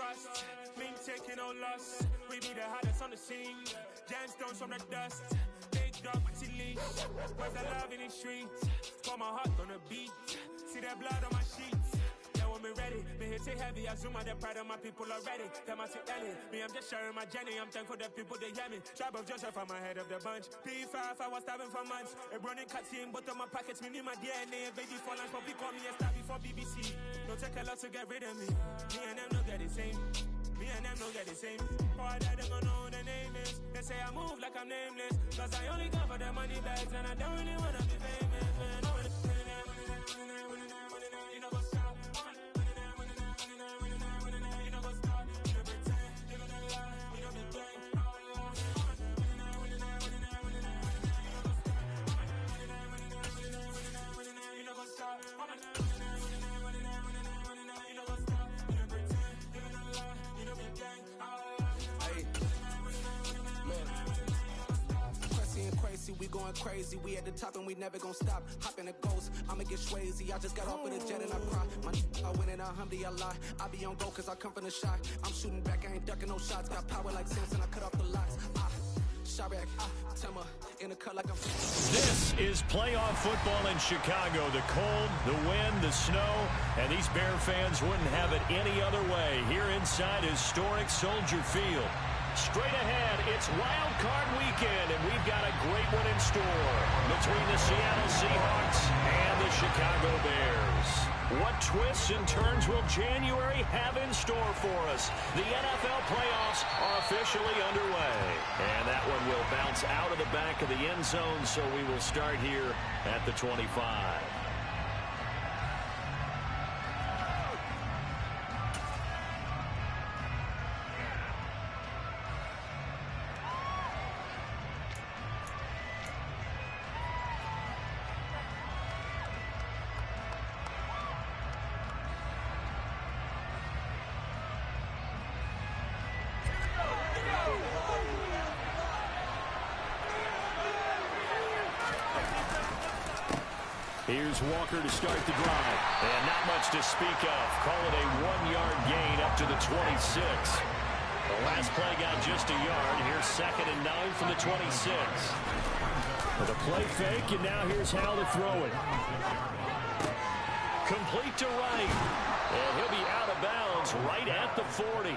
trust. Mean taking no loss. We be the hottest on the scene. Gemstones from the dust. Big dog with your leash. Where's the love in the streets? For my heart on the beat. See that blood on my sheets. Yeah, when me ready, me hit it heavy. I zoom out the pride of my people already. Them I see Ellie. Me, I'm just sharing my journey. I'm thankful that people they hear me. Tribe of Joseph, I'm ahead of the bunch. P5, I was starving for months. A running cutscene, but on my pockets, me need my DNA. Baby for lunch, but we call me a star before BBC. Don't take a lot to get rid of me. Me and them don't get the same. Me and them don't get the same. For I die, they gon' know who the name is. They say I move like I'm nameless. Cause I only come for the money bags. And I don't really wanna be famous, man. You know what's up. You know what's up. You know pretend. Living a lie. You know the game. You know what's up. We going crazy, we at the top and we never gonna stop. Hop in a ghost, I'ma get swayzy. I just got off with a jet and I cry. I win in a Humvee, I lie. I be on go cause I come from the shot. I'm shooting back, I ain't ducking no shots. Got power like Samson, I cut off the locks. Chirac, Temma, in a cut like I'm... This is playoff football in Chicago. The cold, the wind, the snow, and these Bear fans wouldn't have it any other way here inside historic Soldier Field. Straight ahead, it's Wild Card Weekend, and we've got a great one in store between the Seattle Seahawks and the Chicago Bears. What twists and turns will January have in store for us? The NFL playoffs are officially underway, and that one will bounce out of the back of the end zone, so we will start here at the 25. Here's Walker to start the drive. And not much to speak of. Call it a 1-yard gain up to the 26. The last play got just a yard. Here's 2nd and 9 from the 26. With a play fake, and now here's how to throw it. Complete to right. And he'll be out of bounds right at the 40.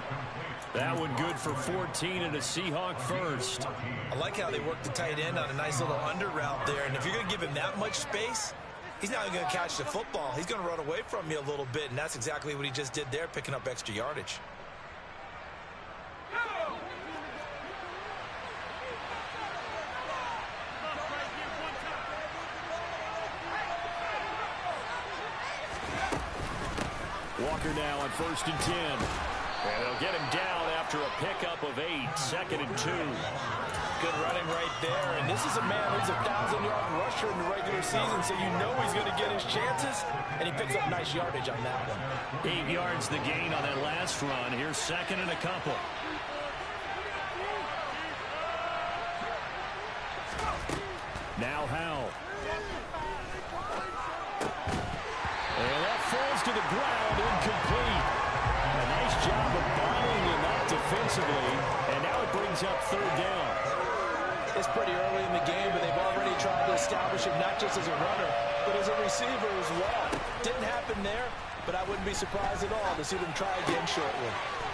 That one good for 14 and a Seahawk first. I like how they work the tight end on a nice little under route there. And if you're going to give him that much space, he's not going to catch the football. He's going to run away from you a little bit, and that's exactly what he just did there, picking up extra yardage. Walker now on 1st and 10. And they'll get him down after a pickup of 8, 2nd and 2. Good running right there, and this is a man who's a 1,000-yard rusher in the regular season, so you know he's going to get his chances, and he picks up nice yardage on that one. 8 yards the gain on that last run. Here's 2nd and a couple. Now Howell. And that falls to the ground, incomplete. A nice job of bottling him up defensively, and now it brings up 3rd down. It's pretty early in the game, but they've already tried to establish him not just as a runner, but as a receiver as well. Didn't happen there, but I wouldn't be surprised at all to see them try again shortly.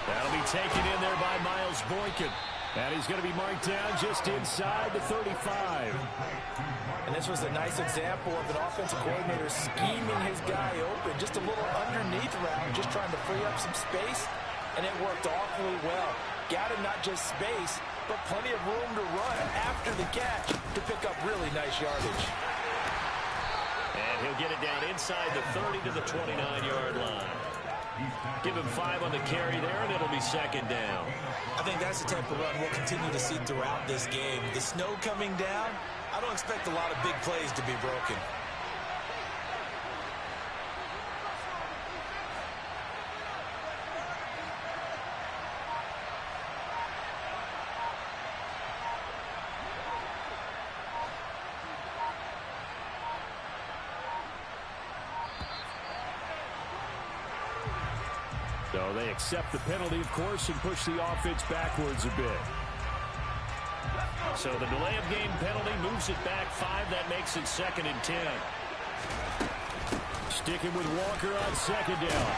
That'll be taken in there by Miles Boykin. And he's going to be marked down just inside the 35. And this was a nice example of an offensive coordinator scheming his guy open. Just a little underneath route, just trying to free up some space, and it worked awfully well. Got him not just space, but plenty of room to run after the catch to pick up really nice yardage. And he'll get it down inside the 30 to the 29-yard line. Give him 5 on the carry there, and it'll be 2nd down. I think that's the type of run we'll continue to see throughout this game. The snow coming down, I don't expect a lot of big plays to be broken. So they accept the penalty, of course, and push the offense backwards a bit. So the delay of game penalty moves it back 5. That makes it 2nd and 10. Sticking with Walker on 2nd down.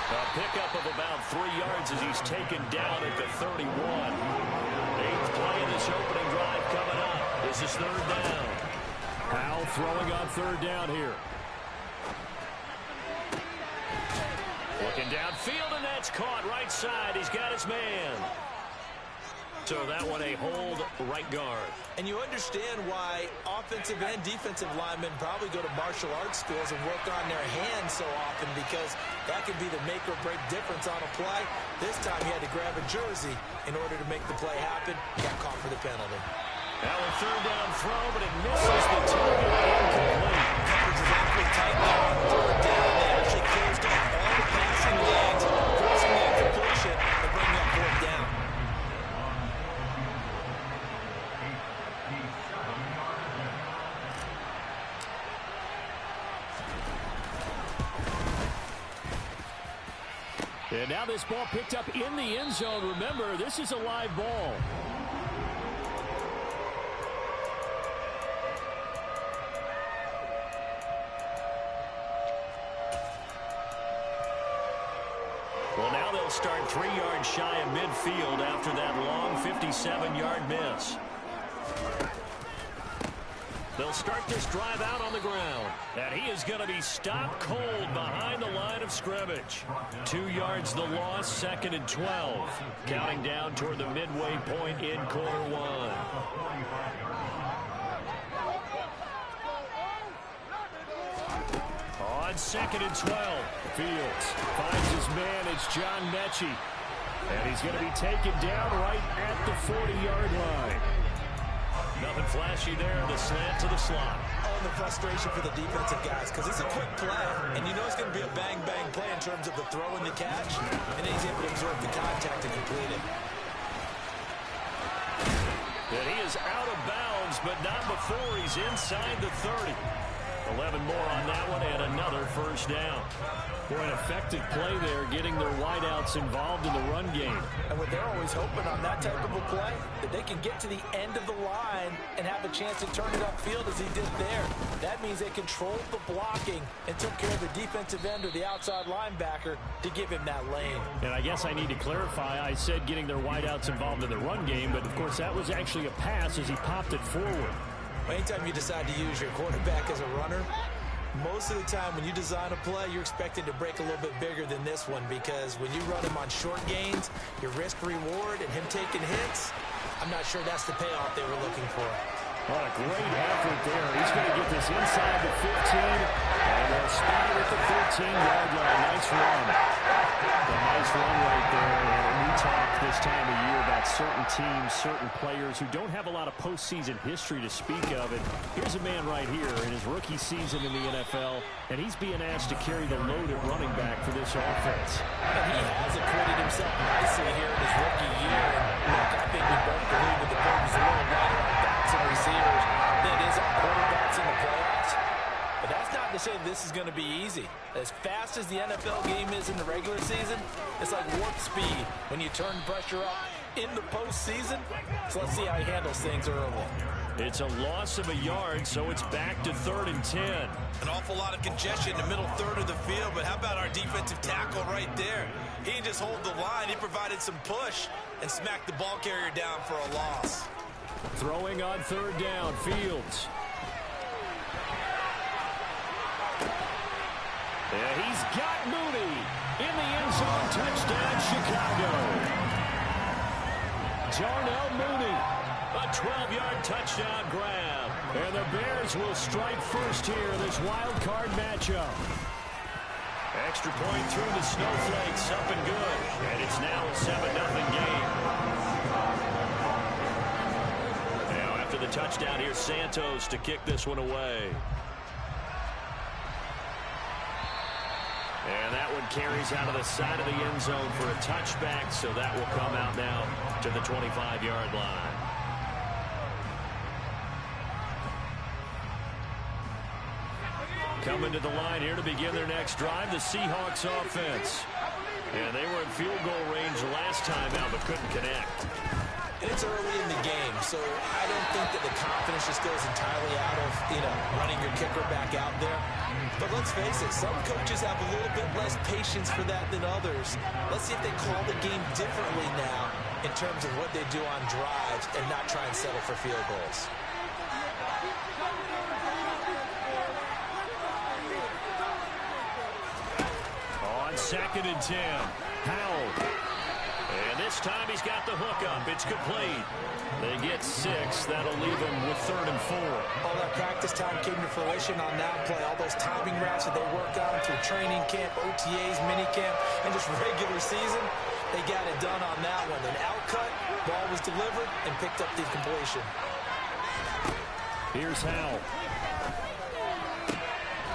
A pickup of about 3 yards as he's taken down at the 31. 8th play of this opening drive coming up. This is 3rd down. Powell throwing on 3rd down here. Looking downfield, and that's caught right side. He's got his man. So that one a hold right guard. And you understand why offensive and defensive linemen probably go to martial arts schools and work on their hands so often, because that could be the make or break difference on a play. This time he had to grab a jersey in order to make the play happen. Got caught for the penalty. Now a 3rd down throw, but it misses the target. Incomplete. Coverage is awfully tight now on 3rd down. They actually closed off all the passing lanes, forcing the incompletion and bringing up 4th down. And now this ball picked up in the end zone. Remember, this is a live ball. Well, now they'll start 3 yards shy of midfield after that long 57-yard miss. They'll start this drive out on the ground. And he is going to be stopped cold behind the line of scrimmage. 2 yards the loss, 2nd and 12. Counting down toward the midway point in quarter 1. On 2nd and 12, Fields finds his man. It's John Mechie. And he's going to be taken down right at the 40-yard line. Nothing flashy there. The slant to the slot. Oh, and the frustration for the defensive guys, because it's a quick play, and you know it's going to be a bang-bang play in terms of the throw and the catch, and then he's able to absorb the contact and complete it. And he is out of bounds, but not before he's inside the 30. 11 more on that one, and another 1st down. Boy, an effective play there, getting their wideouts involved in the run game. And what they're always hoping on that type of a play, that they can get to the end of the line and have a chance to turn it upfield as he did there. That means they controlled the blocking and took care of the defensive end or the outside linebacker to give him that lane. And I guess I need to clarify, I said getting their wideouts involved in the run game, but of course that was actually a pass as he popped it forward. Anytime you decide to use your quarterback as a runner, most of the time when you design a play, you're expected to break a little bit bigger than this one, because when you run him on short gains, your risk-reward and him taking hits, I'm not sure that's the payoff they were looking for. What a great effort there. He's going to get this inside the 15, and they'll spot it at the 13-yard line. Nice run. A nice run right there. And we talk this time of year about certain teams, certain players who don't have a lot of postseason history to speak of. And here's a man right here in his rookie season in the NFL, and he's being asked to carry the load at running back for this offense. And he has acquitted himself nicely here in his rookie year. And look, I think we both believe that the burden is a little lighter on backs and receivers than it is on quarterbacks in the playoffs. But that's not to say this is going to be easy. As fast as the NFL game is in the regular season, it's like warp speed when you turn pressure up in the postseason. So let's see how he handles things early. It's a loss of a yard, so it's back to 3rd and 10. An awful lot of congestion in the middle third of the field, but how about our defensive tackle right there? He didn't just hold the line, he provided some push and smacked the ball carrier down for a loss. Throwing on 3rd down, Fields. And he's got Mooney in the end zone. Touchdown, Chicago. Darnell Mooney, a 12-yard touchdown grab. And the Bears will strike first here in this wild card matchup. Extra point through the Snowflakes, up and good. And it's now a 7-0 game. Now after the touchdown, here's Santos to kick this one away. And that one carries out of the side of the end zone for a touchback, so that will come out now to the 25-yard line. Coming to the line here to begin their next drive, the Seahawks offense. And they were in field goal range last time out, but couldn't connect. And it's early in the game, so I don't think that the confidence just goes entirely out of, running your kicker back out there. But let's face it, some coaches have a little bit less patience for that than others. Let's see if they call the game differently now in terms of what they do on drives and not try and settle for field goals. On 2nd and 10, Howell. And this time he's got the hook up. It's complete. They get 6. That'll leave them with 3rd and 4. All that practice time came to fruition on that play. All those timing routes that they worked on through training camp, OTAs, minicamp, and just regular season, they got it done on that one. An outcut, ball was delivered, and picked up the completion. Here's Howell.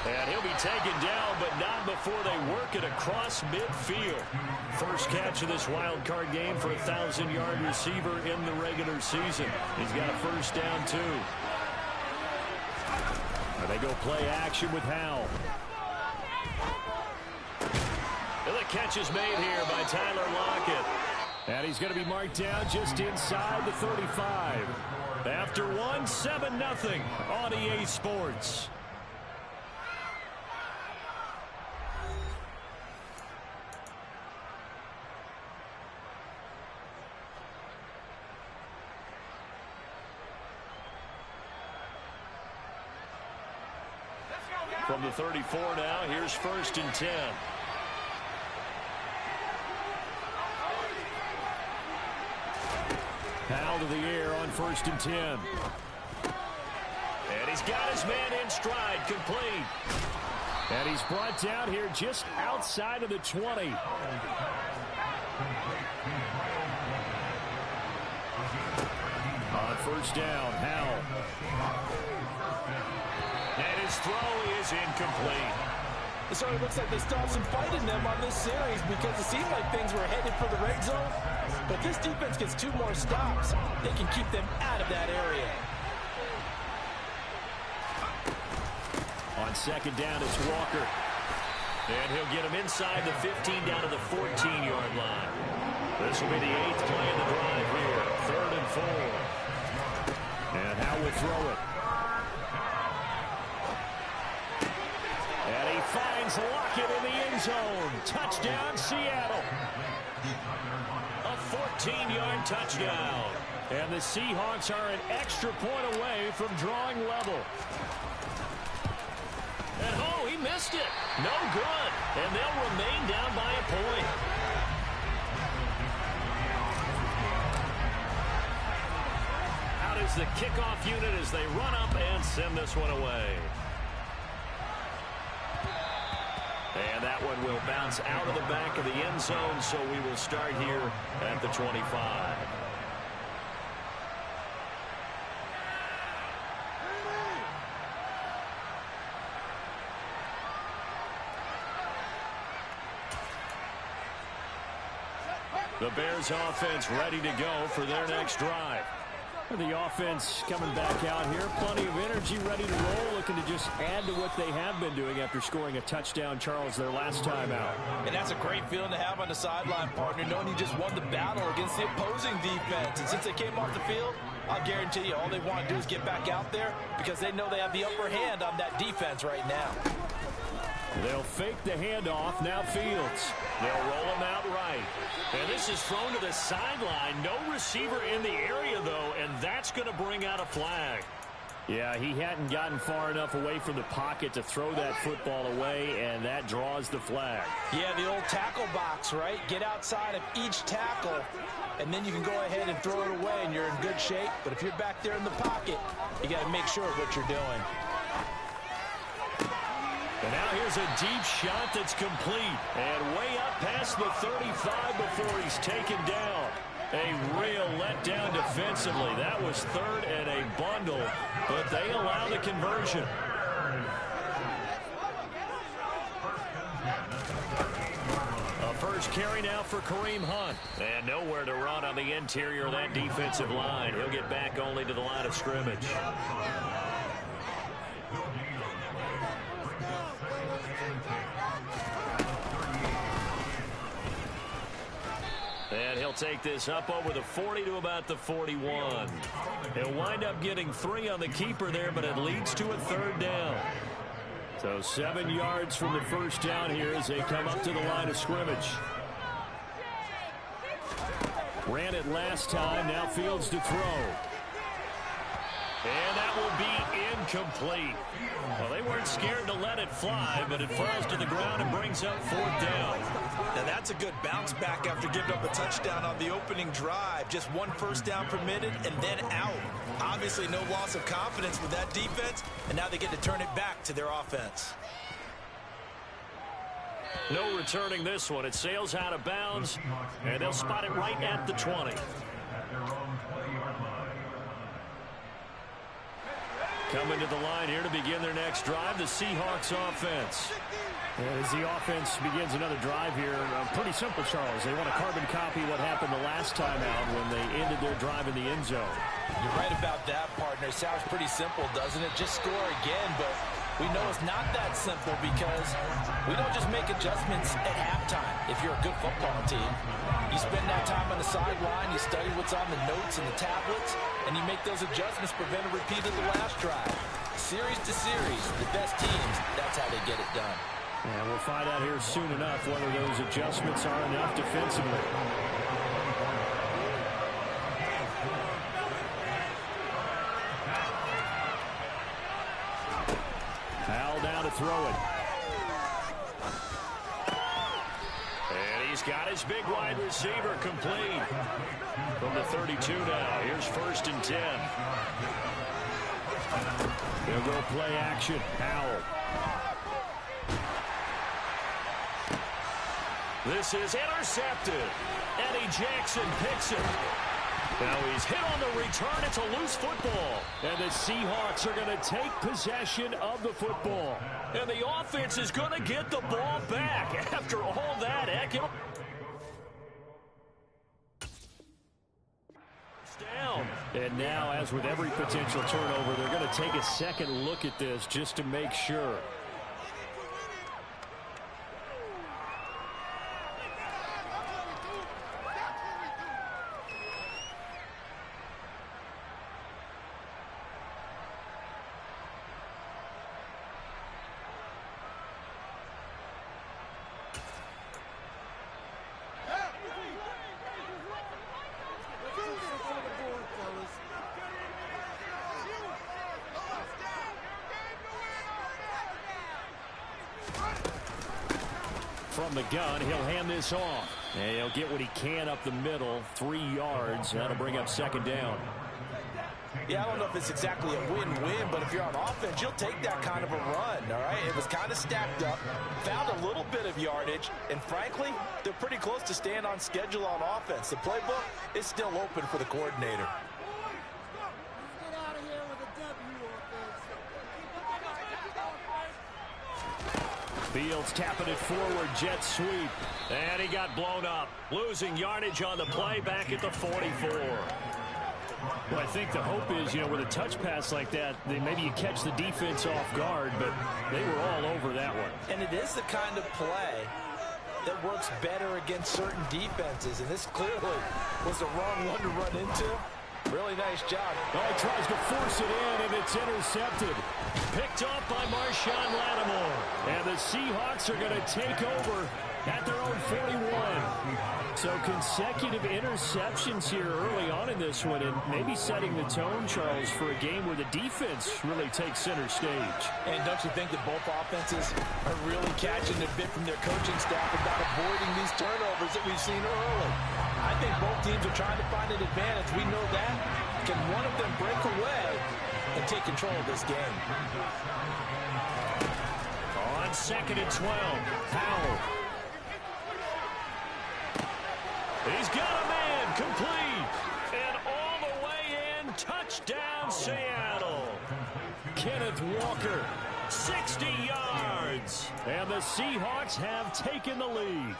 And he'll be taken down, but not before they work it across midfield. First catch of this wild card game for a 1,000-yard receiver in the regular season. He's got a first down, too. And they go play action with Howell. And the catch is made here by Tyler Lockett. And he's going to be marked down just inside the 35. After one, 7-0 on EA Sports. From the 34 now, here's 1st and 10. Howell to the air on 1st and 10. And he's got his man in stride, complete. And he's brought down here just outside of the 20. On 1st down, Howell. And his throw is incomplete. It sort of looks like they still have some fight in them on this series because it seemed like things were headed for the red zone. But this defense gets 2 more stops. They can keep them out of that area. On 2nd down, it's Walker. And he'll get him inside the 15 down to the 14-yard line. This will be the 8th play of the drive here. 3rd and 4. And Howell will throw it. And he finds Lockett in the end zone. Touchdown, Seattle. A 14-yard touchdown. And the Seahawks are an extra point away from drawing level. And oh, he missed it. No good. And they'll remain down by a point. Out is the kickoff unit as they run up and send this one away. And that one will bounce out of the back of the end zone, so we will start here at the 25. The Bears offense ready to go for their next drive. The offense coming back out here. Plenty of energy, ready to roll, looking to just add to what they have been doing after scoring a touchdown, Charles, their last time out. And that's a great feeling to have on the sideline, partner, knowing you just won the battle against the opposing defense. And since they came off the field, I'll guarantee you all they want to do is get back out there because they know they have the upper hand on that defense right now. They'll fake the handoff. Now Fields. They'll roll him out right. And this is thrown to the sideline. No receiver in the area, though, and that's going to bring out a flag. Yeah, he hadn't gotten far enough away from the pocket to throw that football away, and that draws the flag. Yeah, the old tackle box, right? Get outside of each tackle, and then you can go ahead and throw it away, and you're in good shape. But if you're back there in the pocket, you got to make sure of what you're doing. And now here's a deep shot that's complete. And way up past the 35 before he's taken down. A real letdown defensively. That was 3rd and a bundle, but they allow the conversion. A first carry now for Kareem Hunt. And nowhere to run on the interior of that defensive line. He'll get back only to the line of scrimmage. they'll take this up over the 40 to about the 41. They'll wind up getting 3 on the keeper there, but it leads to a 3rd down. So 7 yards from the first down here as they come up to the line of scrimmage. Ran it last time. Now Fields to throw. And that will be incomplete. Well, they weren't scared to let it fly, but it falls to the ground and brings up 4th down. Now that's a good bounce back after giving up a touchdown on the opening drive. Just 1 first down permitted and then out. Obviously no loss of confidence with that defense, and now they get to turn it back to their offense. No returning this one. It sails out of bounds, and they'll spot it right at the 20. Coming to the line here to begin their next drive, the Seahawks offense. As the offense begins another drive here, pretty simple, Charles. They want to carbon copy what happened the last time out when they ended their drive in the end zone. You're right about that, partner. Sounds pretty simple, doesn't it? Just score again, but we know it's not that simple because we don't just make adjustments at halftime. If you're a good football team, you spend that time on the sideline, you study what's on the notes and the tablets, and you make those adjustments, prevent a repeat of the last drive. Series to series, the best teams, that's how they get it done. And we'll find out here soon enough whether those adjustments are enough defensively. Howell down to throw it. And he's got his big wide receiver complete. From the 32 now. Here's 1st and 10. They'll go play action. Howell. This is intercepted. Eddie Jackson picks it. Now he's hit on the return. It's a loose football. And the Seahawks are going to take possession of the football. And the offense is going to get the ball back after all that. Heck, down. And now, as with every potential turnover, they're going to take a second look at this just to make sure. From the gun, he'll hand this off. And he'll get what he can up the middle, 3 yards. That'll bring up 2nd down. Yeah, I don't know if it's exactly a win-win, but if you're on offense, you'll take that kind of a run, all right? It was kind of stacked up, found a little bit of yardage, and frankly, they're pretty close to staying on schedule on offense. The playbook is still open for the coordinator. Fields tapping it forward, jet sweep. And he got blown up. Losing yardage on the play back at the 44. Well, I think the hope is, with a touch pass like that, maybe you catch the defense off guard, but they were all over that one. And it is the kind of play that works better against certain defenses, and this clearly was the wrong one to run into. Really nice job. Oh, he tries to force it in, and it's intercepted. Picked off by Marshawn Lattimore. And the Seahawks are going to take over at their own 41. So consecutive interceptions here early on in this one, and maybe setting the tone, Charles, for a game where the defense really takes center stage. And don't you think that both offenses are really catching a bit from their coaching staff about avoiding these turnovers that we've seen early? I think both teams are trying to find an advantage. We know that. Can one of them break away and take control of this game? On 2nd and 12, Howell. He's got a man complete. And all the way in, touchdown Seattle. Kenneth Walker, 60 yards. And the Seahawks have taken the lead.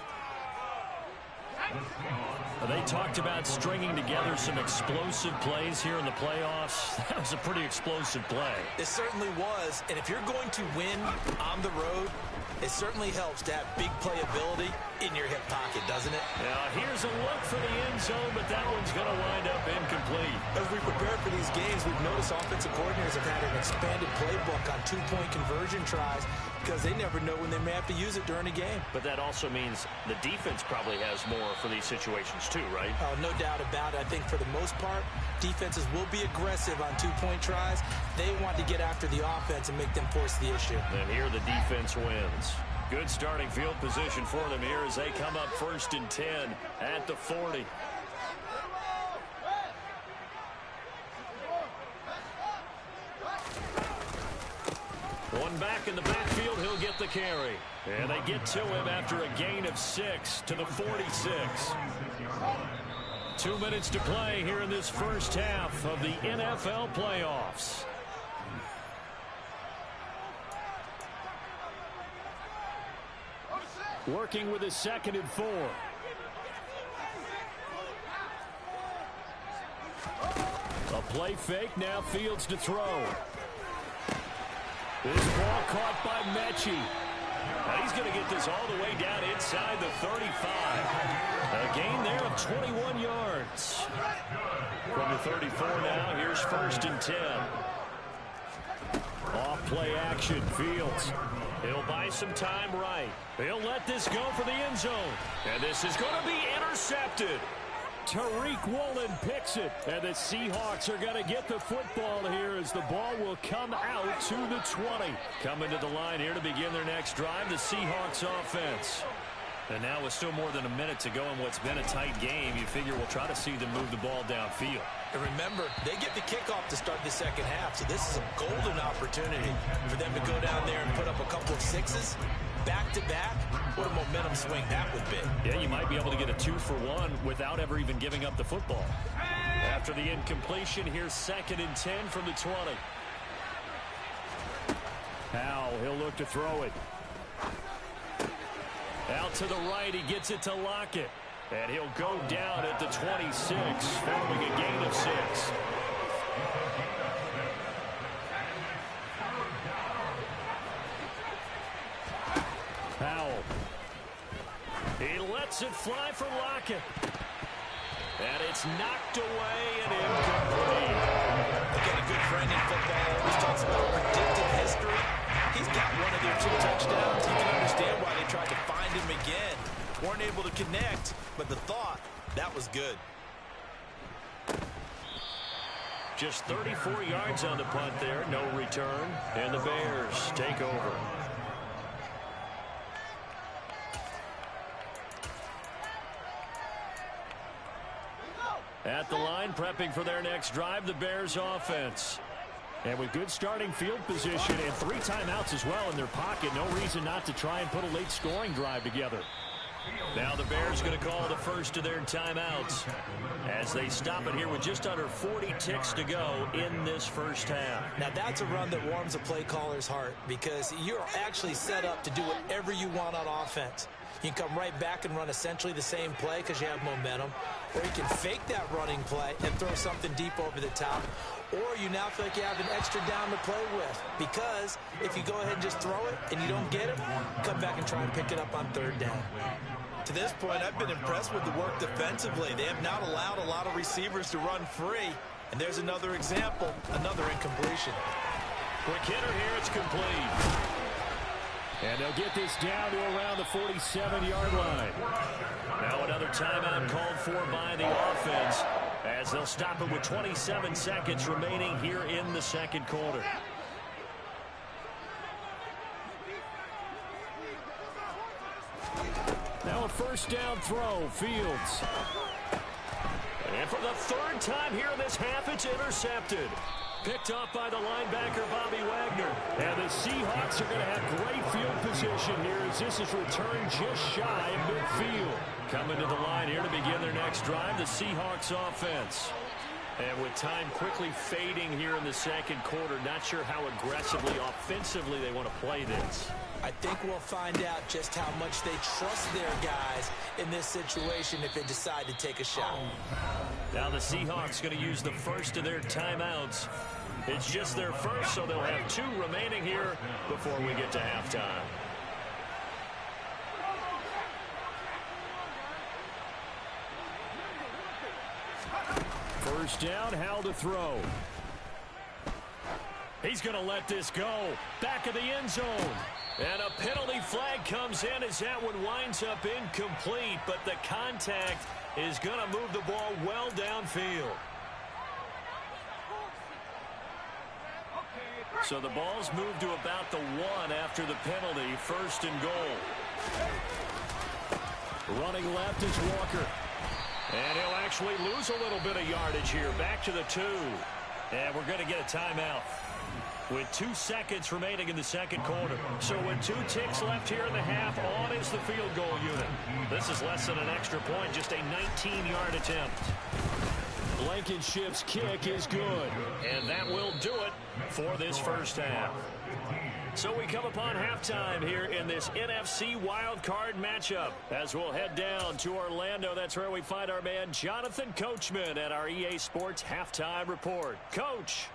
They talked about stringing together some explosive plays here in the playoffs. That was a pretty explosive play. It certainly was. And if you're going to win on the road, it certainly helps to have big playability in your hip pocket, doesn't it? Now, here's a look for the end zone, but that one's going to wind up incomplete. As we prepare for these games, we've noticed offensive coordinators have had an expanded playbook on two-point conversion tries because they never know when they may have to use it during a game. But that also means the defense probably has more for these situations too, right? Oh, no doubt about it. I think for the most part, defenses will be aggressive on two-point tries. They want to get after the offense and make them force the issue. And here the defense wins. Good starting field position for them here as they come up 1st and 10 at the 40. One back in the backfield, he'll get the carry. And they get to him after a gain of 6 to the 46. 2 minutes to play here in this first half of the NFL playoffs. Working with a 2nd and 4. A play fake, now Fields to throw. This ball caught by Mechie. Now he's going to get this all the way down inside the 35. A gain there of 21 yards. From the 34 now, here's 1st and 10. Off play action, Fields. He'll buy some time right. He'll let this go for the end zone. And this is going to be intercepted. Tariq Woolen picks it. And the Seahawks are going to get the football here as the ball will come out to the 20. Coming to the line here to begin their next drive, the Seahawks offense. And now with still more than a minute to go in what's been a tight game, you figure we'll try to see them move the ball downfield. And remember, they get the kickoff to start the second half, so this is a golden opportunity for them to go down there and put up a couple of sixes back-to-back. What a momentum swing that would be. Yeah, you might be able to get a 2-for-1 without ever even giving up the football. After the incompletion, here's 2nd and 10 from the 20. Powell, he'll look to throw it. Out to the right, he gets it to Lockett. And he'll go down at the 26, following a gain of 6. Powell. He lets it fly for Lockett. And it's knocked away and incomplete. Again, a good friend in football always talks about predictive history. He's got one of their 2 touchdowns. You can understand why they tried to find him again. Weren't able to connect, but the thought, that was good. Just 34 yards on the punt there, no return, and the Bears take over. At the line, prepping for their next drive, the Bears offense. And with good starting field position and 3 timeouts as well in their pocket, no reason not to try and put a late scoring drive together. Now the Bears going to call the first of their timeouts as they stop it here with just under 40 ticks to go in this first half. Now that's a run that warms a play caller's heart because you're actually set up to do whatever you want on offense. You can come right back and run essentially the same play because you have momentum, or you can fake that running play and throw something deep over the top, or you now feel like you have an extra down to play with because if you go ahead and just throw it and you don't get it, come back and try and pick it up on 3rd down. To this point, I've been impressed with the work defensively. They have not allowed a lot of receivers to run free, and there's another example, another incompletion. Quick hitter here, it's complete. And they'll get this down to around the 47-yard line. Now another timeout called for by the offense as they'll stop it with 27 seconds remaining here in the second quarter. Now a 1st down throw, Fields. And for the 3rd time here in this half, it's intercepted. Picked off by the linebacker, Bobby Wagner. And the Seahawks are going to have great field position here as this is returned just shy of midfield. Coming to the line here to begin their next drive, the Seahawks offense. And with time quickly fading here in the second quarter, not sure how aggressively, offensively they want to play this. I think we'll find out just how much they trust their guys in this situation if they decide to take a shot. Now the Seahawks going to use the first of their timeouts. It's just their first, so they'll have 2 remaining here before we get to halftime. First down, Howell to throw. He's going to let this go. Back of the end zone. And a penalty flag comes in as that one winds up incomplete, but the contact is going to move the ball well downfield. So the ball's moved to about the 1 after the penalty, first and goal. Running left is Walker. And he'll actually lose a little bit of yardage here. Back to the 2. And we're going to get a timeout with 2 seconds remaining in the second quarter. So with 2 ticks left here in the half, on is the field goal unit. This is less than an extra point, just a 19-yard attempt. Blankenship's kick is good. And that will do it for this first half. So we come upon halftime here in this NFC wildcard matchup. As we'll head down to Orlando, that's where we find our man Jonathan Coachman at our EA Sports Halftime Report. Coach.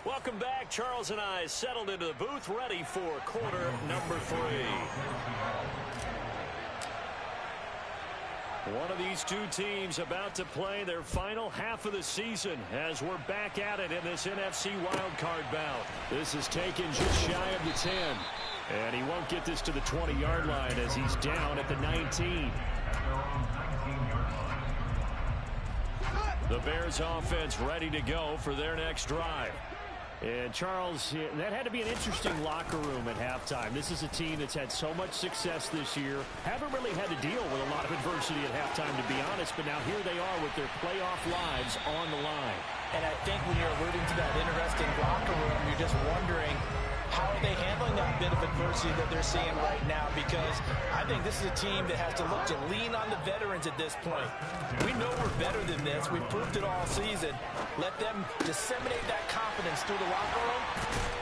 Welcome back. Charles and I settled into the booth, ready for quarter number 3. One of these 2 teams about to play their final half of the season as we're back at it in this NFC wildcard bout. This is taken just shy of the 10. And he won't get this to the 20-yard line as he's down at the 19. The Bears offense ready to go for their next drive. And, Charles, that had to be an interesting locker room at halftime. This is a team that's had so much success this year. Haven't really had to deal with a lot of adversity at halftime, to be honest. But now here they are with their playoff lives on the line. And I think when you're alluding to that interesting locker room, you're just wondering, how are they handling that bit of adversity that they're seeing right now? Because I think this is a team that has to look to lean on the veterans at this point. We know we're better than this. We've proved it all season. Let them disseminate that confidence through the locker room.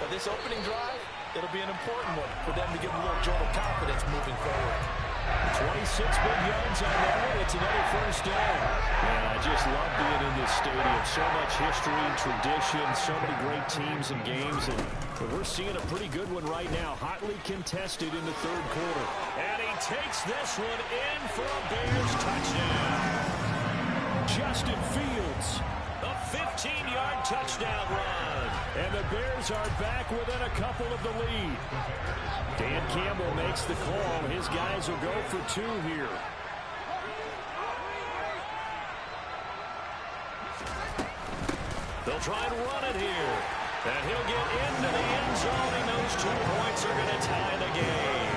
But this opening drive, it'll be an important one for them to give a little jolt of confidence moving forward. 26 big yards on that one. It's another first down. And I just love being in this stadium. So much history and tradition, so many great teams and games. And we're seeing a pretty good one right now. Hotly contested in the third quarter. And he takes this one in for a Bears touchdown. Justin Fields, a 15-yard touchdown run. And the Bears are back within a couple of the lead. Dan Campbell makes the call. His guys will go for 2 here. They'll try and run it here. And he'll get into the end zone, and those 2 points are going to tie the game.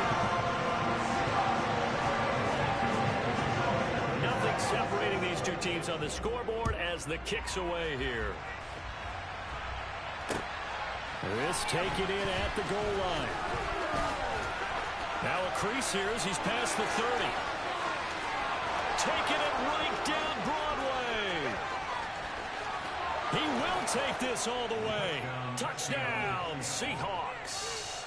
Nothing separating these 2 teams on the scoreboard as the kick's away here. This taken in at the goal line. Now a crease here as he's past the 30. Taking it right down Broadway. He will take this all the way. Touchdown, Seahawks.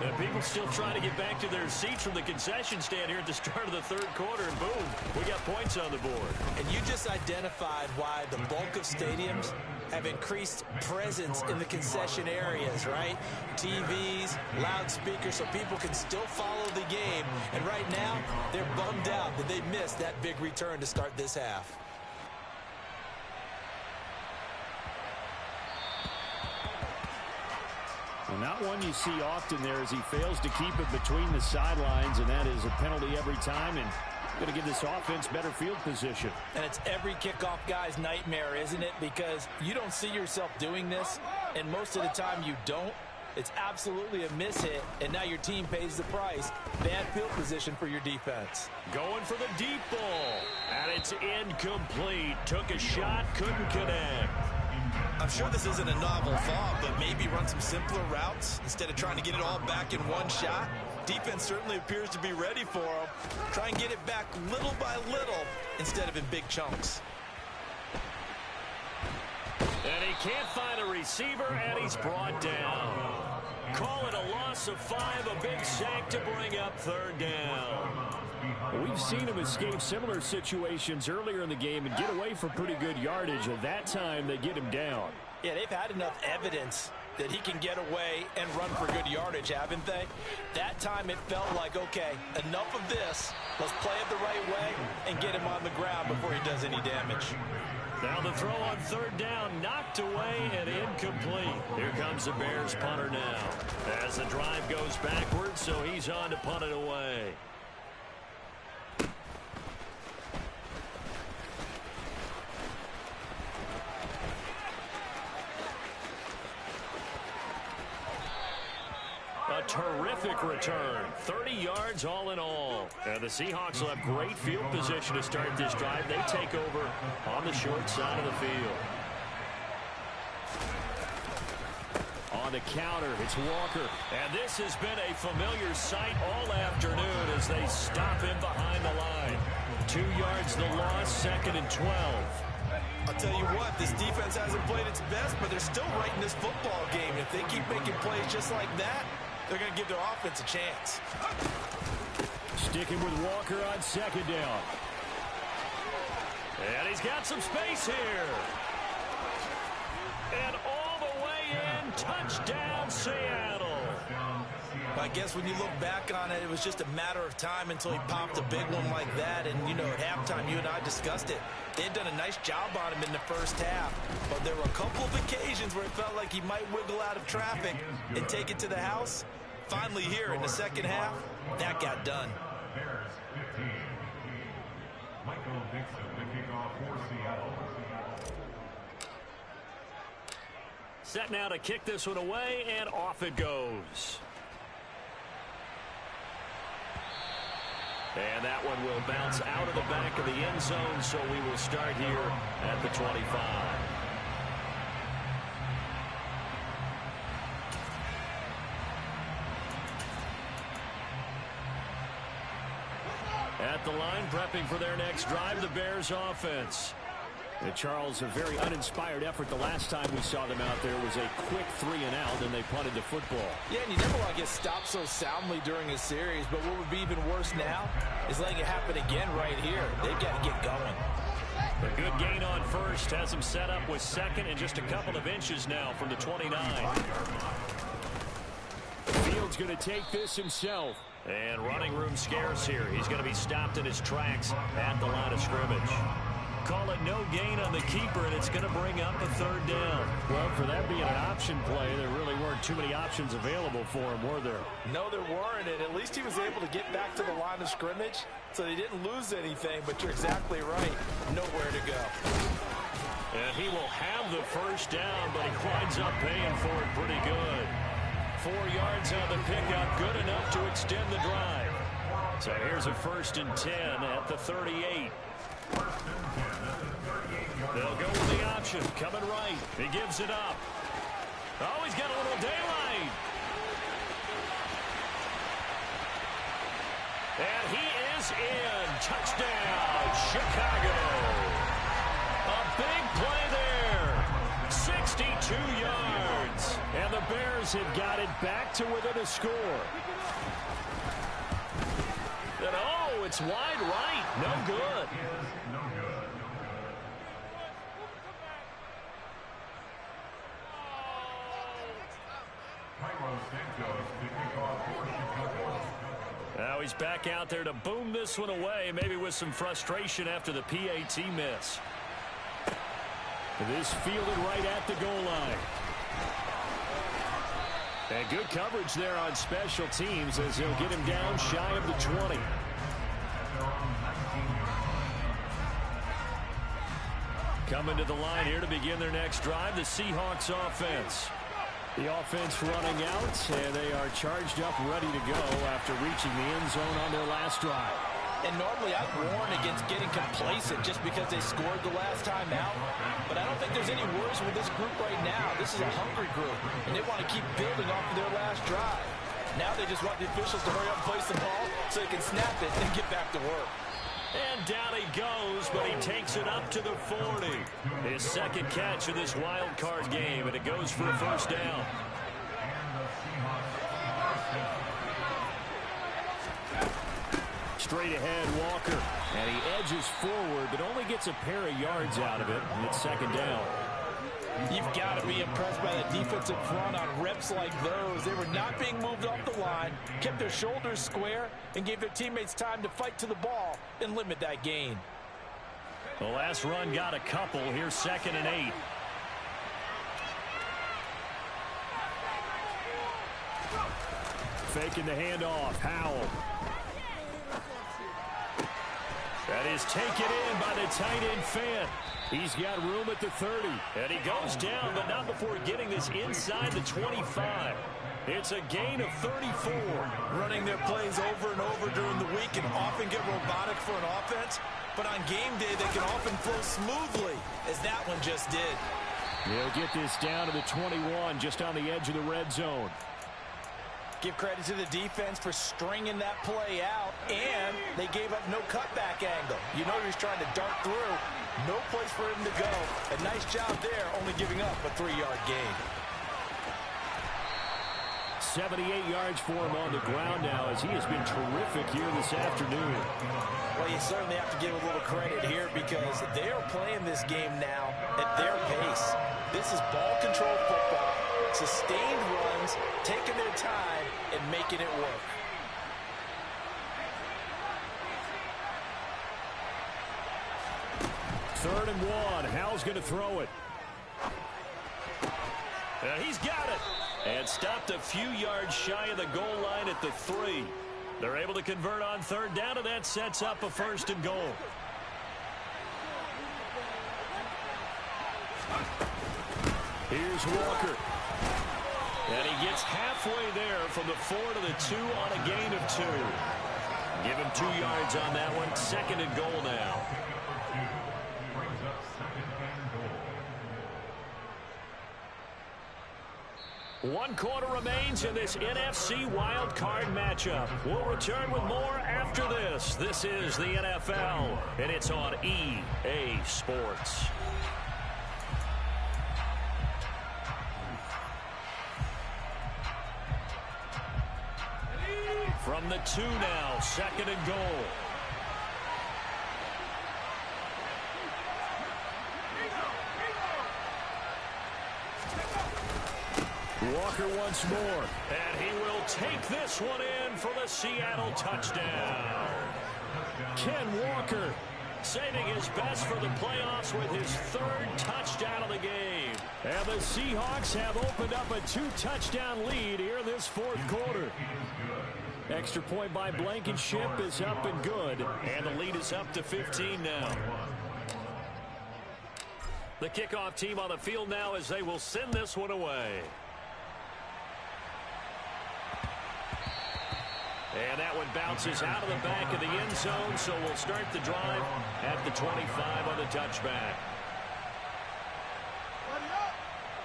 And people still trying to get back to their seats from the concession stand here at the start of the third quarter, and boom, we got points on the board. And you just identified why the bulk of stadiums have increased presence in the concession areas, right? TVs, loudspeakers, so people can still follow the game. And right now, they're bummed out that they missed that big return to start this half. Well, not one you see often there as he fails to keep it between the sidelines, and that is a penalty every time, and going to give this offense better field position. And it's every kickoff guy's nightmare, isn't it? Because you don't see yourself doing this, and most of the time you don't. It's absolutely a mishit, and now your team pays the price. Bad field position for your defense. Going for the deep ball, and it's incomplete. Took a shot, couldn't connect. I'm sure this isn't a novel thought, but maybe run some simpler routes instead of trying to get it all back in one shot. Defense certainly appears to be ready for him. Try and get it back little by little instead of in big chunks. And he can't find a receiver, and he's brought down. Call it a loss of 5, a big sack to bring up third down. We've seen him escape similar situations earlier in the game and get away for pretty good yardage. At that time, they get him down. Yeah, they've had enough evidence that he can get away and run for good yardage, haven't they? That time it felt like, okay, enough of this. Let's play it the right way and get him on the ground before he does any damage. Now the throw on third down, knocked away and incomplete. Here comes the Bears punter now. As the drive goes backwards, so he's on to punt it away. A terrific return. 30 yards all in all. And the Seahawks will have great field position to start this drive. They take over on the short side of the field. On the counter, it's Walker. And this has been a familiar sight all afternoon as they stop him behind the line. 2 yards the loss, 2nd and 12. I'll tell you what, this defense hasn't played its best, but they're still right in this football game. If they keep making plays just like that, they're going to give their offense a chance. Sticking with Walker on second down. And he's got some space here. And all the way in, touchdown Seattle. I guess when you look back on it, it was just a matter of time until he popped a big one like that. And, you know, at halftime, you and I discussed it. They had done a nice job on him in the first half. But there were a couple of occasions where it felt like he might wiggle out of traffic and take it to the house. Finally here in the second half, that got done. Bears 15. Michael Dixon, the kickoff for Seattle. Set now to kick this one away, and off it goes. And that one will bounce out of the back of the end zone, so we will start here at the 25. At the line, prepping for their next drive, the Bears offense. And Charles, a very uninspired effort the last time we saw them out there was a quick 3 and out, and they punted the football. Yeah, and you never want to get stopped so soundly during a series, but what would be even worse now is letting it happen again right here. They've got to get going. A good gain on first has them set up with second and just a couple of inches now from the 29. Field's going to take this himself. And running room scarce here. He's going to be stopped in his tracks at the line of scrimmage. Call it no gain on the keeper, and it's going to bring up a third down. Well, for that being an option play, there really weren't too many options available for him, were there? No, there weren't, and at least he was able to get back to the line of scrimmage, so they didn't lose anything, but you're exactly right. Nowhere to go. And he will have the first down, but he winds up paying for it pretty good. 4 yards on the pickup, good enough to extend the drive. So here's a 1st and 10 at the 38. They'll go with the option, coming right. He gives it up. Oh, he's got a little daylight. And he is in. Touchdown, Chicago. A big play there. 62 yards. And the Bears have got it back to within a score. And oh, it's wide right. No good. Now he's back out there to boom this one away, maybe with some frustration after the PAT miss. This fielded right at the goal line. And good coverage there on special teams as he'll get him down shy of the 20. Coming to the line here to begin their next drive, the Seahawks offense. The offense running out, and they are charged up, ready to go after reaching the end zone on their last drive. And normally I'd warn against getting complacent just because they scored the last time out. But I don't think there's any worries with this group right now. This is a hungry group, and they want to keep building off of their last drive. Now they just want the officials to hurry up and place the ball so they can snap it and get back to work. And down he goes, but he takes it up to the 40. His second catch of this wild card game, and it goes for a first down. Straight ahead, Walker. And he edges forward, but only gets a pair of yards out of it, and it's second down. You've got to be impressed by the defensive front on reps like those. They were not being moved off the line, kept their shoulders square, and gave their teammates time to fight to the ball and limit that gain. The last run got a couple. Here's 2nd and 8. Faking the handoff. Howell. That is taken in by the tight end Fant. He's got room at the 30. And he goes down, but not before getting this inside the 25. It's a gain of 34. Running their plays over and over during the week can often get robotic for an offense, but on game day they can often flow smoothly, as that one just did. They'll get this down to the 21, just on the edge of the red zone. Give credit to the defense for stringing that play out, and they gave up no cutback angle. You know he was trying to dart through. No place for him to go. A nice job there, only giving up a 3-yard gain. 78 yards for him on the ground now, as he has been terrific here this afternoon. Well, you certainly have to give a little credit here because they are playing this game now at their pace. This is ball control football, sustained runs, taking their time and making it work. Third and 1. Howell's going to throw it. He's got it. And stopped a few yards shy of the goal line at the 3. They're able to convert on third down, and that sets up a 1st and goal. Here's Walker. And he gets halfway there from the 4 to the 2 on a gain of 2. Give him 2 yards on that one. 2nd and goal now. Brings up 2nd and goal. 1 quarter remains in this NFC Wild Card matchup. We'll return with more after this. This is the NFL, and it's on EA Sports. From the 2 now, 2nd and goal. Walker once more, and he will take this one in for the Seattle touchdown. Ken Walker saving his best for the playoffs with his 3rd touchdown of the game. And the Seahawks have opened up a 2-touchdown lead here in this 4th quarter. Extra point by Blankenship is up and good, and the lead is up to 15 now. The kickoff team on the field now as they will send this one away. And that one bounces out of the back of the end zone, so we'll start the drive at the 25 on the touchback.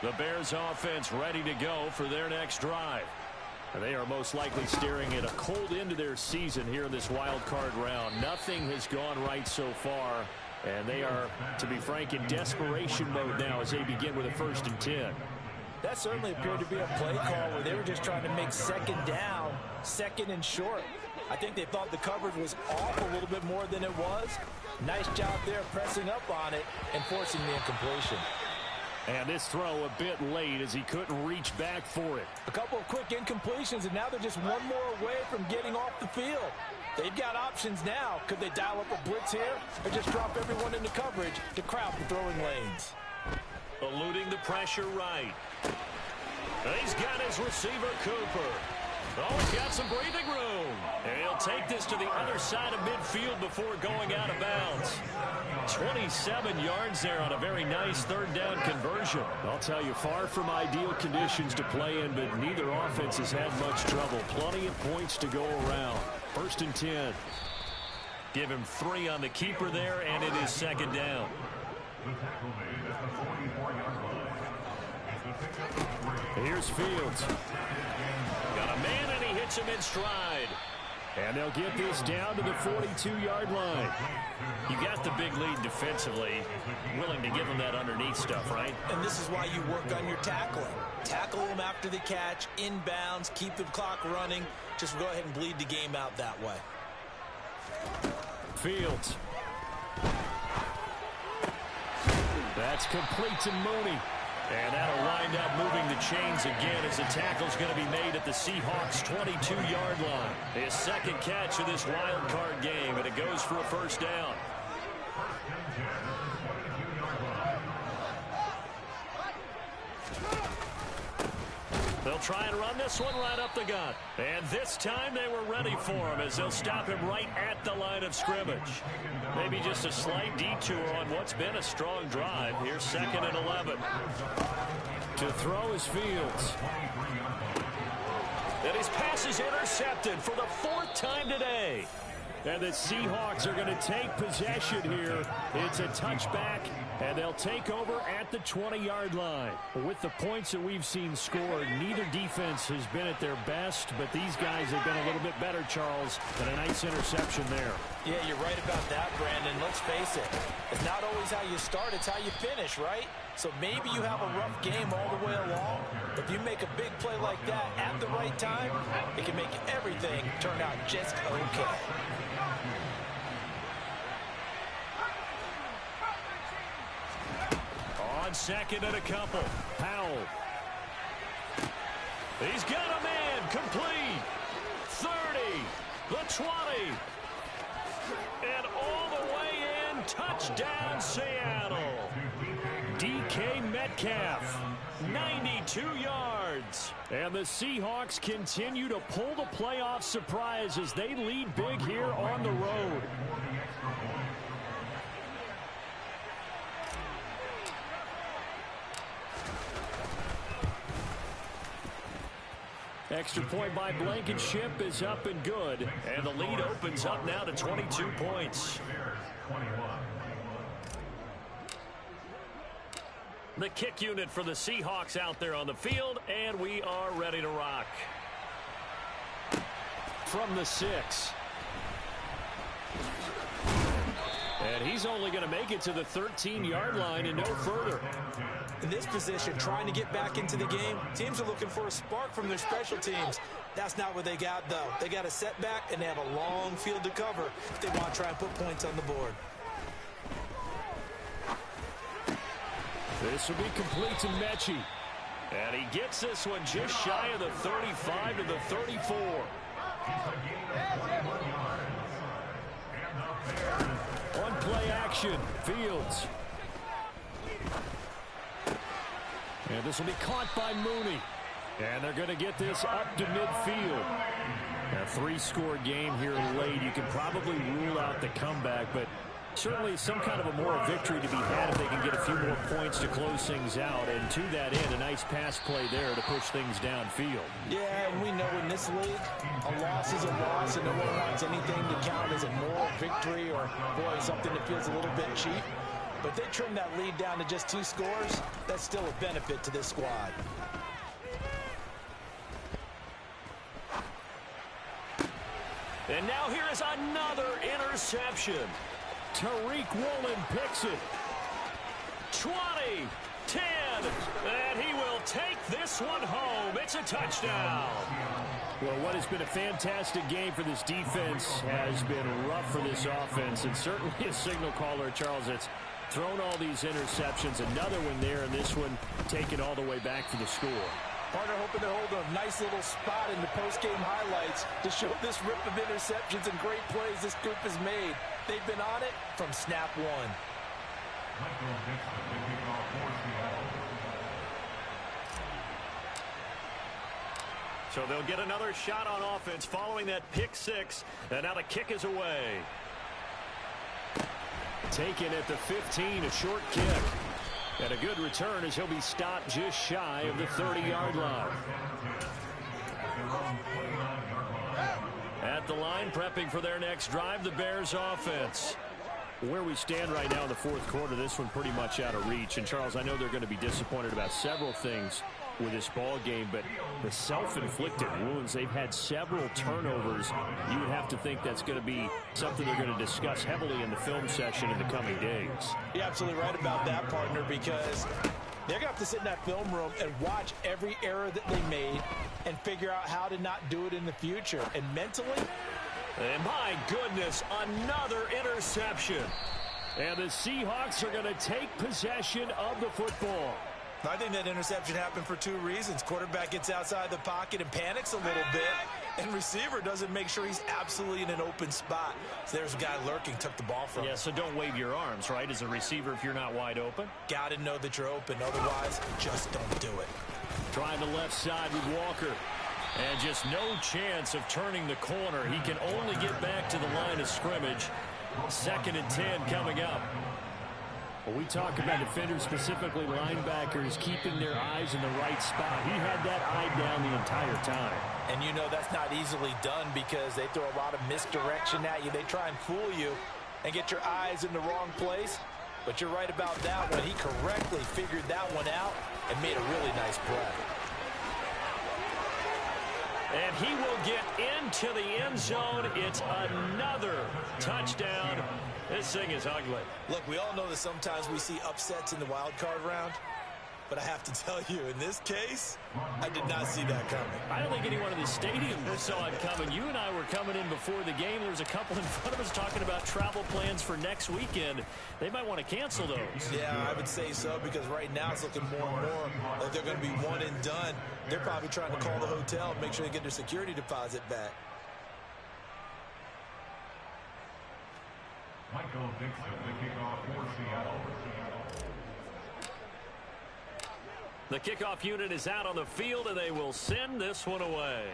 The Bears offense ready to go for their next drive. And they are most likely staring at a cold end to their season here in this wild card round. Nothing has gone right so far, and they are, to be frank, in desperation mode now as they begin with a 1st and 10. That certainly appeared to be a play call where they were just trying to make 2nd down, 2nd and short. I think they thought the coverage was off a little bit more than it was. Nice job there pressing up on it and forcing the incompletion. And this throw a bit late as he couldn't reach back for it. A couple of quick incompletions, and now they're just one more away from getting off the field. They've got options now. Could they dial up a blitz here or just drop everyone into coverage to crowd the throwing lanes? Eluding the pressure right. He's got his receiver, Cooper. Oh, he's got some breathing room. And he'll take this to the other side of midfield before going out of bounds. 27 yards there on a very nice 3rd down conversion. I'll tell you, far from ideal conditions to play in, but neither offense has had much trouble. Plenty of points to go around. 1st and 10. Give him 3 on the keeper there, and it is 2nd down. The tackle made at the 44-yard line. It's a pickup of 3. Here's Fields. Got a man, and he hits takes him in stride. And they'll get this down to the 42-yard line. You got the big lead defensively, willing to give them that underneath stuff, right? And this is why you work on your tackling. Tackle them after the catch, inbounds, keep the clock running. Just go ahead and bleed the game out that way. Fields. That's complete to Mooney. And that'll wind up moving the chains again as the tackle's going to be made at the Seahawks' 22-yard line. His second catch of this wild card game, and it goes for a first down. They'll try and run this one right up the gut. And this time they were ready for him as they'll stop him right at the line of scrimmage. Maybe just a slight detour on what's been a strong drive. Here's 2nd and 11. To throw is Fields. And his pass is intercepted for the 4th time today. And the Seahawks are going to take possession here. It's a touchback, and they'll take over at the 20-yard line. With the points that we've seen scored, neither defense has been at their best, but these guys have been a little bit better, Charles, and a nice interception there. Yeah, you're right about that, Brandon. Let's face it. It's not always how you start, it's how you finish, right? So maybe you have a rough game all the way along. If you make a big play like that at the right time, it can make everything turn out just okay. On 2nd and a couple. Powell. He's got a man complete. 30, the 20. And all the way in, touchdown Seattle. DK Metcalf, 92 yards. And the Seahawks continue to pull the playoff surprise as they lead big here on the road. Extra point by Blankenship is up and good. And the lead opens up now to 22 points. The kick unit for the Seahawks out there on the field, and we are ready to rock. From the 6. And he's only going to make it to the 13-yard line and no further. In this position, trying to get back into the game, teams are looking for a spark from their special teams. That's not what they got, though. They got a setback, and they have a long field to cover if they want to try and put points on the board. This will be complete to Mechie. And he gets this one just shy of the 35 to the 34. On play action, Fields. And this will be caught by Mooney. And they're going to get this up to midfield. A 3-score game here late. You can probably rule out the comeback, but certainly some kind of a moral victory to be had if they can get a few more points to close things out. And to that end, a nice pass play there to push things downfield. Yeah, and we know in this league, a loss is a loss, and no one wants anything to count as a moral victory or, boy, something that feels a little bit cheap. But they trim that lead down to just 2 scores. That's still a benefit to this squad. And now here is another interception. Tariq Woolen picks it. 20, 10, and he will take this one home. It's a touchdown. Well, what has been a fantastic game for this defense has been rough for this offense, and certainly a signal caller, Charles, that's thrown all these interceptions. Another one there, and this one taken all the way back for the score. Partner hoping to hold a nice little spot in the post-game highlights to show this rip of interceptions and great plays this group has made. They've been on it from snap one. So they'll get another shot on offense following that pick 6, and now the kick is away. Taken at the 15, a short kick. And a good return as he'll be stopped just shy of the 30-yard line. At the line, prepping for their next drive, the Bears offense. Where we stand right now in the 4th quarter, this one pretty much out of reach. And, Charles, I know they're going to be disappointed about several things with this ball game, but the self-inflicted wounds, they've had several turnovers. You would have to think that's going to be something they're going to discuss heavily in the film session in the coming days. You're absolutely right about that, partner, because they're going to have to sit in that film room and watch every error that they made and figure out how to not do it in the future. And mentally, and my goodness, another interception. And the Seahawks are going to take possession of the football. I think that interception happened for two reasons. Quarterback gets outside the pocket and panics a little bit, and receiver doesn't make sure he's absolutely in an open spot. So there's a guy lurking, took the ball from him. Yeah, so don't wave your arms, right, as a receiver if you're not wide open. Got to know that you're open. Otherwise, just don't do it. Trying the left side with Walker. And just no chance of turning the corner. He can only get back to the line of scrimmage. 2nd and 10 coming up. Well, we talk about defenders, specifically linebackers, keeping their eyes in the right spot. He had that eye down the entire time. And you know that's not easily done because they throw a lot of misdirection at you. They try and fool you and get your eyes in the wrong place. But you're right about that one. He correctly figured that one out and made a really nice play. And he will get into the end zone. It's another touchdown. This thing is ugly. Look, we all know that sometimes we see upsets in the wild card round. But I have to tell you, in this case, I did not see that coming. I don't think anyone in the stadium saw it coming. You and I were coming in before the game. There was a couple in front of us talking about travel plans for next weekend. They might want to cancel those. Yeah, I would say so, because right now it's looking more and more like they're going to be one and done. They're probably trying to call the hotel and make sure they get their security deposit back. Michael Dixon, the kickoff for Seattle. The kickoff unit is out on the field, and they will send this one away.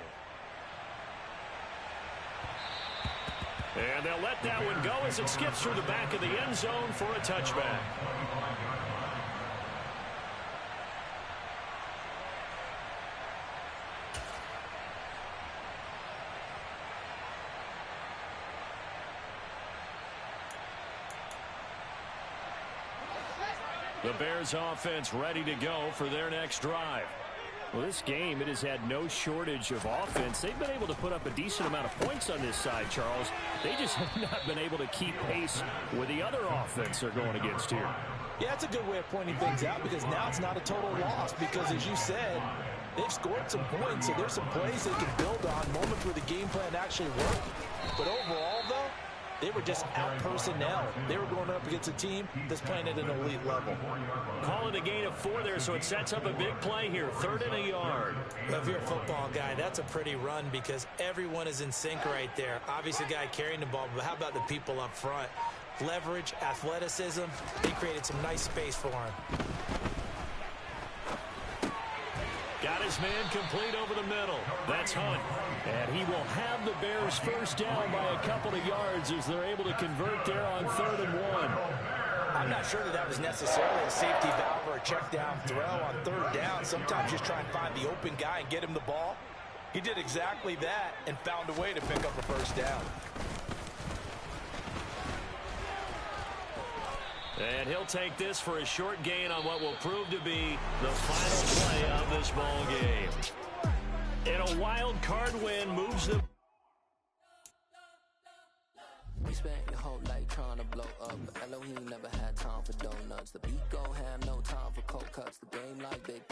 And they'll let that one go as it skips through the back of the end zone for a touchback. The Bears offense ready to go for their next drive. Well, this game, it has had no shortage of offense. They've been able to put up a decent amount of points on this side, Charles. They just have not been able to keep pace with the other offense they're going against here. Yeah, that's a good way of pointing things out, because now it's not a total loss, because as you said, they've scored some points, so there's some plays they can build on, moments where the game plan actually worked. But overall, though, they were just out-personnel. They were going up against a team that's playing at an elite level. Call it a gain of 4 there, so it sets up a big play here. 3rd and a yard. If you're a football guy, that's a pretty run because everyone is in sync right there. Obviously, the guy carrying the ball, but how about the people up front? Leverage, athleticism, they created some nice space for him. Got his man complete over the middle. That's Hunt. And he will have the Bears first down by a couple of yards as they're able to convert there on 3rd and 1. I'm not sure that was necessarily a safety valve or a check down throw on 3rd down. Sometimes just try and find the open guy and get him the ball. He did exactly that and found a way to pick up a first down. And he'll take this for a short gain on what will prove to be the final play of this ball game. And a wild card win moves them. We spent your whole life trying to blow up, but Elohim never had time for donuts. The beat gon' have no time for cold cuts. The game like big